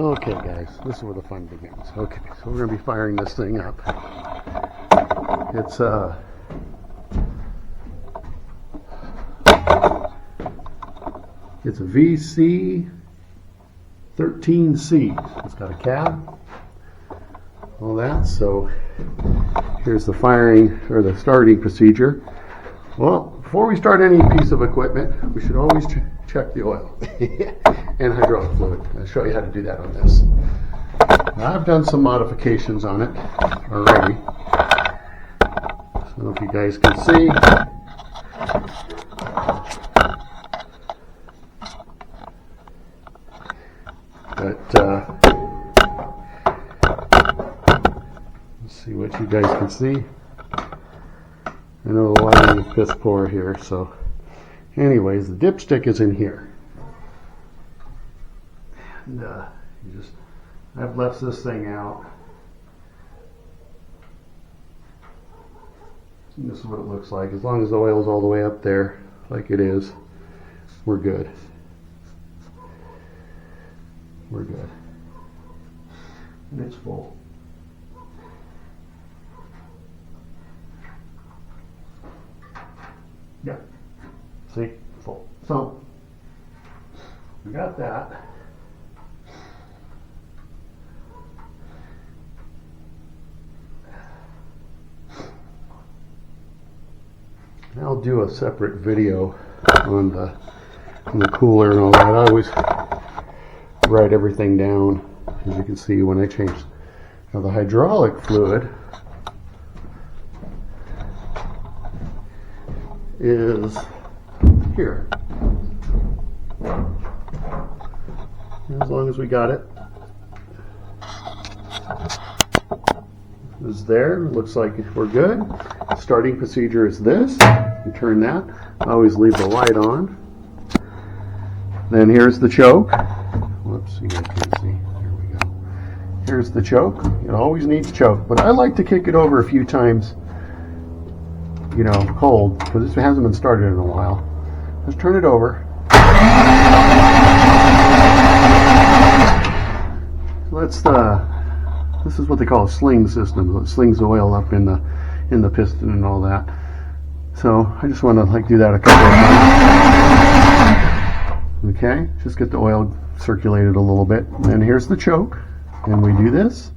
Okay guys, this is where the fun begins. Okay, so we're going to be firing this thing up. It's a VC13C. It's got a cab, all that. So here's the firing or the starting procedure. Well, before we start any piece of equipment, we should always check the oil and hydraulic fluid. I'll show you how to do that on this. Now, I've done some modifications on it already. So if you guys can see, but let's see what you guys can see. I know the lighting is piss poor here, so anyways, the dipstick is in here. And I've left this thing out. And this is what it looks like. As long as the oil's all the way up there, like it is, we're good. We're good. And it's full. Yeah. See? Full. So, we got that. I'll do a separate video on the cooler and all that. I always write everything down, as you can see when I change. Now the hydraulic fluid is here. As long as we got it. Is there. Looks like we're good. Starting procedure is this. You turn that. I always leave the light on. Then here's the choke. Whoops, you guys can't see. There we go. Here's the choke. It always needs choke, but I like to kick it over a few times, you know, cold, because this hasn't been started in a while. Let's turn it over. This is what they call a sling system. It slings the oil up in the piston and all that. So I just want to do that a couple of times. Okay, just get the oil circulated a little bit. And then here's the choke, and we do this.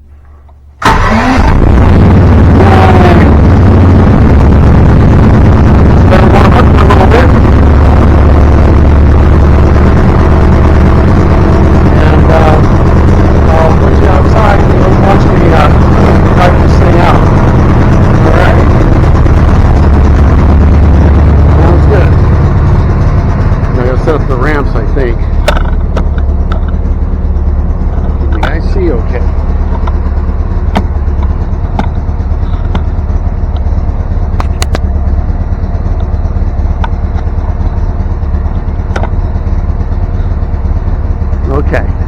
Set up the ramps, I think. Can you guys see okay? Okay.